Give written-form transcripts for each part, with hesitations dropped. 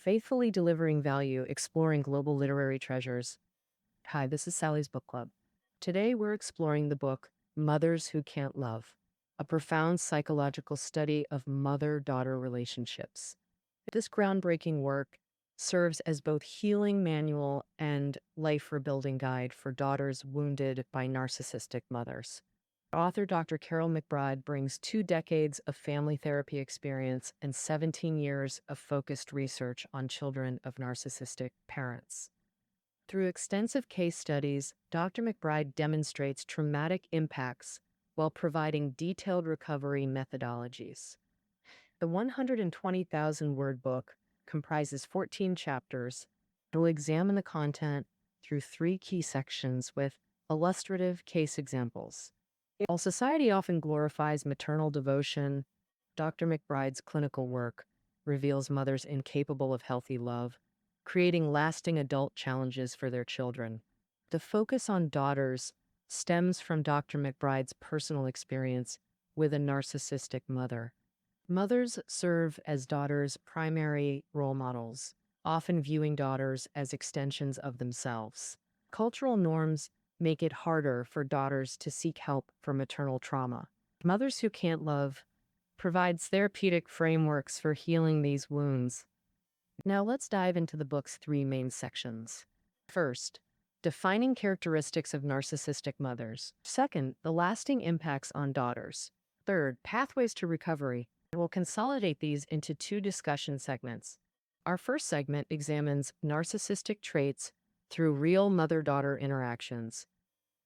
faithfully delivering value, exploring global literary treasures. Hi, this is Sally's Book Club. Today we're exploring the book Mothers Who Can't Love, a profound psychological study of mother-daughter relationships. This groundbreaking work serves as both healing manual and life rebuilding guide for daughters wounded by narcissistic mothers. Author Dr. Carol McBride brings 2 decades of family therapy experience and 17 years of focused research on children of narcissistic parents. Through extensive case studies, Dr. McBride demonstrates traumatic impacts while providing detailed recovery methodologies. The 120,000-word book comprises 14 chapters. It will examine the content through 3 key sections with illustrative case examples. While society often glorifies maternal devotion, Dr. McBride's clinical work reveals mothers incapable of healthy love, creating lasting adult challenges for their children. The focus on daughters stems from Dr. McBride's personal experience with a narcissistic mother. Mothers serve as daughters' primary role models, often viewing daughters as extensions of themselves. Cultural norms make it harder for daughters to seek help for maternal trauma. Mothers Who Can't Love provides therapeutic frameworks for healing these wounds. Now let's dive into the book's 3 main sections. First, defining characteristics of narcissistic mothers. Second, the lasting impacts on daughters. Third, pathways to recovery. We'll consolidate these into 2 discussion segments. Our first segment examines narcissistic traits through real mother-daughter interactions.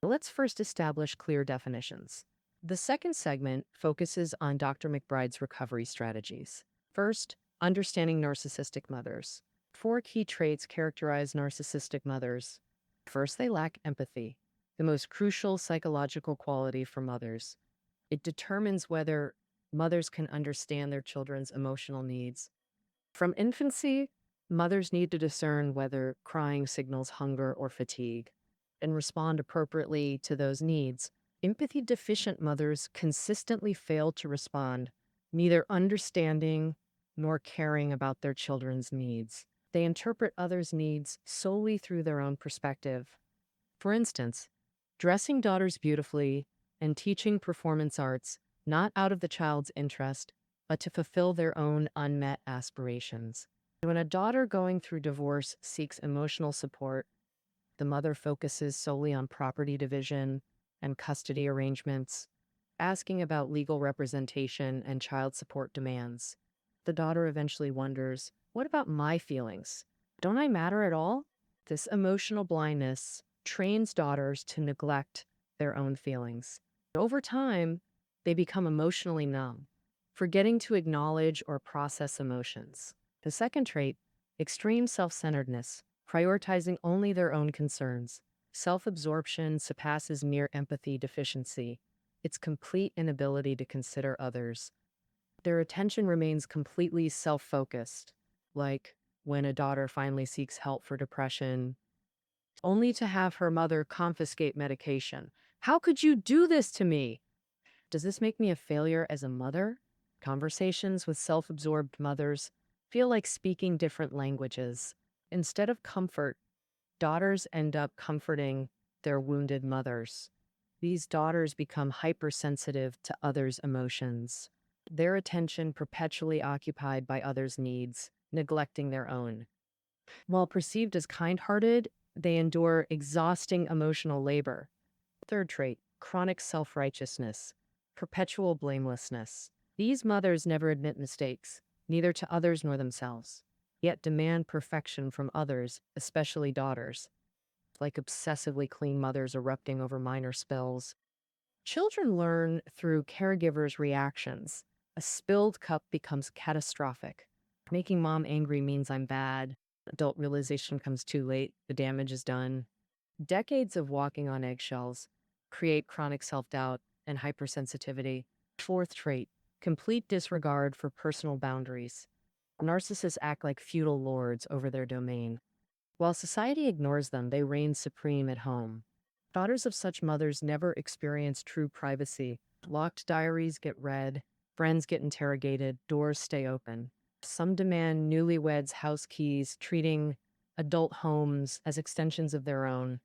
Let's first establish clear definitions. The second segment focuses on Dr. McBride's recovery strategies. First, understanding narcissistic mothers. 4 key traits characterize narcissistic mothers. First, they lack empathy, the most crucial psychological quality for mothers. It determines whether mothers can understand their children's emotional needs. From infancy, mothers need to discern whether crying signals hunger or fatigue and respond appropriately to those needs. Empathy-deficient mothers consistently fail to respond, neither understanding nor caring about their children's needs. They interpret others' needs solely through their own perspective. For instance, dressing daughters beautifully and teaching performance arts not out of the child's interest, but to fulfill their own unmet aspirations. When a daughter going through divorce seeks emotional support, the mother focuses solely on property division and custody arrangements, asking about legal representation and child support demands. The daughter eventually wonders, what about my feelings? Don't I matter at all? This emotional blindness trains daughters to neglect their own feelings. Over time, they become emotionally numb, forgetting to acknowledge or process emotions. The second trait, extreme self-centeredness, prioritizing only their own concerns. Self-absorption surpasses mere empathy deficiency. Its complete inability to consider others. Their attention remains completely self-focused, like when a daughter finally seeks help for depression, only to have her mother confiscate medication. How could you do this to me? Does this make me a failure as a mother? Conversations with self-absorbed mothers feel like speaking different languages. Instead of comfort, daughters end up comforting their wounded mothers. These daughters become hypersensitive to others' emotions, their attention perpetually occupied by others' needs, neglecting their own. While perceived as kind-hearted, they endure exhausting emotional labor. Third trait, chronic self-righteousness, perpetual blamelessness. These mothers never admit mistakes, neither to others nor themselves, yet demand perfection from others, especially daughters, like obsessively clean mothers erupting over minor spills. Children learn through caregivers' reactions. A spilled cup becomes catastrophic. Making mom angry means I'm bad. Adult realization comes too late. The damage is done. Decades of walking on eggshells create chronic self-doubt and hypersensitivity. Fourth trait, complete disregard for personal boundaries. Narcissists act like feudal lords over their domain. While society ignores them, they reign supreme at home. Daughters of such mothers never experience true privacy. Locked diaries get read, friends get interrogated, doors stay open. Some demand newlyweds' house keys, treating adult homes as extensions of their own.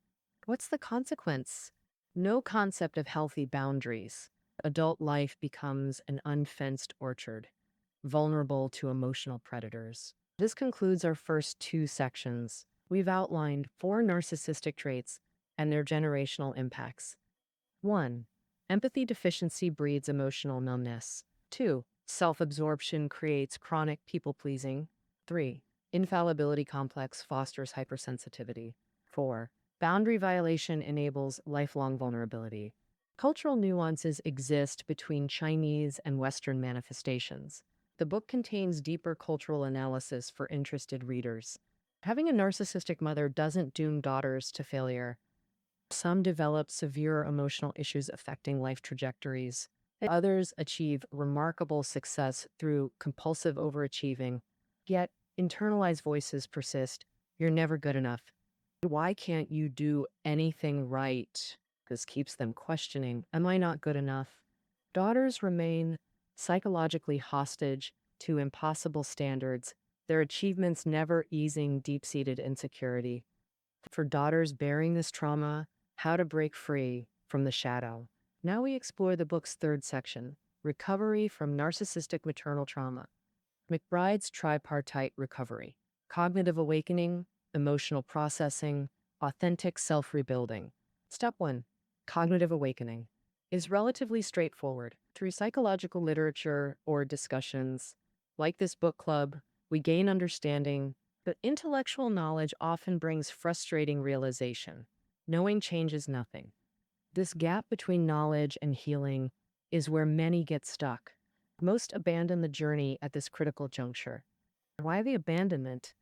What's the consequence? No concept of healthy boundaries. Adult life becomes an unfenced orchard, vulnerable to emotional predators. This concludes our first two sections. We've outlined four narcissistic traits and their generational impacts. 1. Empathy deficiency breeds emotional numbness. 2. Self-absorption creates chronic people-pleasing. 3. Infallibility complex fosters hypersensitivity. 4. Boundary violation enables lifelong vulnerability. Cultural nuances exist between Chinese and Western manifestations. The book contains deeper cultural analysis for interested readers. Having a narcissistic mother doesn't doom daughters to failure. Some develop severe emotional issues affecting life trajectories. Others achieve remarkable success through compulsive overachieving. Yet, internalized voices persist. You're never good enough. Why can't you do anything right? This keeps them questioning, am I not good enough? Daughters remain psychologically hostage to impossible standards, their achievements never easing deep-seated insecurity. For daughters bearing this trauma, how to break free from the shadow. Now we explore the book's third section, Recovery from Narcissistic Maternal Trauma. McBride's Tripartite Recovery. Cognitive Awakening, Emotional Processing, Authentic Self-Rebuilding. Step 1. Cognitive Awakening is relatively straightforward. Through psychological literature or discussions, like this book club, we gain understanding, but intellectual knowledge often brings frustrating realization. Knowing changes nothing. This gap between knowledge and healing is where many get stuck. Most abandon the journey at this critical juncture. Why the abandonment?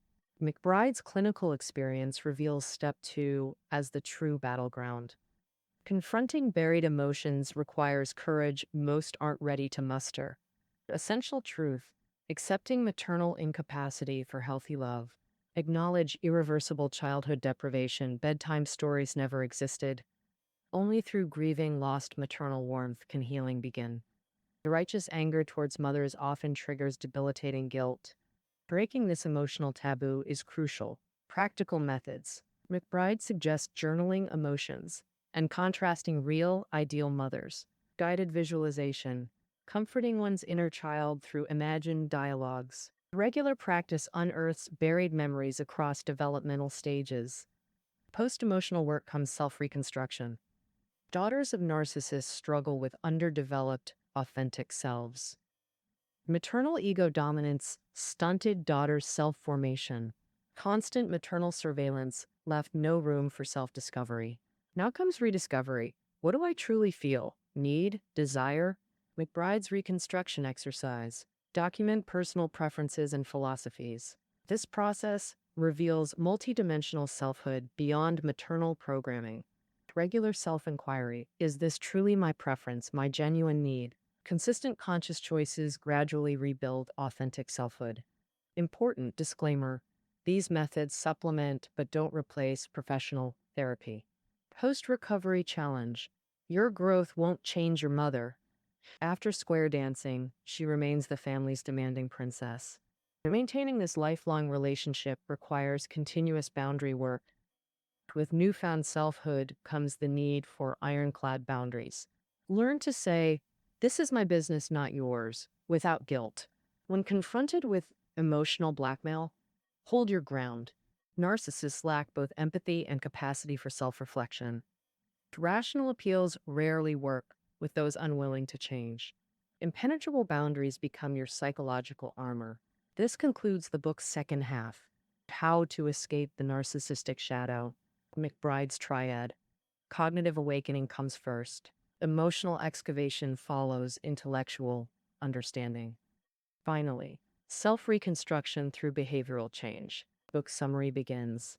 McBride's clinical experience reveals step 2 as the true battleground. Confronting buried emotions requires courage most aren't ready to muster. Essential truth: accepting maternal incapacity for healthy love. Acknowledge irreversible childhood deprivation. Bedtime stories never existed. Only through grieving lost maternal warmth can healing begin. The righteous anger towards mothers often triggers debilitating guilt. Breaking this emotional taboo is crucial. Practical methods. McBride suggests journaling emotions and contrasting real, ideal mothers. Guided visualization. Comforting one's inner child through imagined dialogues. Regular practice unearths buried memories across developmental stages. Post-emotional work comes self-reconstruction. Daughters of narcissists struggle with underdeveloped, authentic selves. Maternal ego dominance stunted daughters' self-formation. Constant maternal surveillance left no room for self-discovery. Now comes rediscovery. What do I truly feel? Need? Desire? McBride's reconstruction exercise. Document personal preferences and philosophies. This process reveals multidimensional selfhood beyond maternal programming. Regular self-inquiry. Is this truly my preference, my genuine need? Consistent conscious choices gradually rebuild authentic selfhood. Important disclaimer: these methods supplement but don't replace professional therapy. Post-recovery challenge. Your growth won't change your mother. After square dancing, she remains the family's demanding princess. Maintaining this lifelong relationship requires continuous boundary work. With newfound selfhood comes the need for ironclad boundaries. Learn to say, "This is my business, not yours," without guilt. When confronted with emotional blackmail, hold your ground. Narcissists lack both empathy and capacity for self-reflection. Rational appeals rarely work with those unwilling to change. Impenetrable boundaries become your psychological armor. This concludes the book's second half, How to Escape the Narcissistic Shadow. McBride's triad. Cognitive awakening comes first. Emotional excavation follows intellectual understanding. Finally, self-reconstruction through behavioral change. Book summary begins.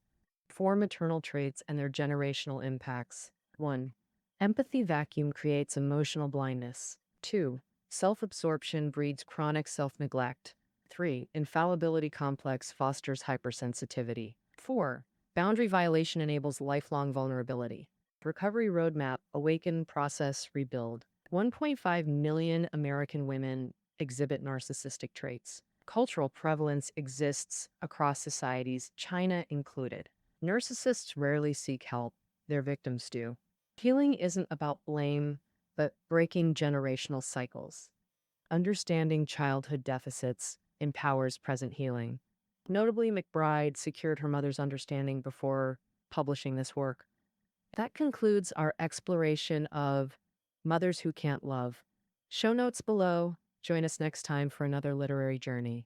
4 maternal traits and their generational impacts. 1. Empathy vacuum creates emotional blindness. 2. Self-absorption breeds chronic self-neglect. 3. Infallibility complex fosters hypersensitivity. 4. Boundary violation enables lifelong vulnerability. Recovery roadmap: awaken, process, rebuild. 1.5 million American women exhibit narcissistic traits. Cultural prevalence exists across societies, China included. Narcissists rarely seek help, their victims do. Healing isn't about blame, but breaking generational cycles. Understanding childhood deficits empowers present healing. Notably, McBride secured her mother's understanding before publishing this work. That concludes our exploration of Mothers Who Can't Love. Show notes below. Join us next time for another literary journey.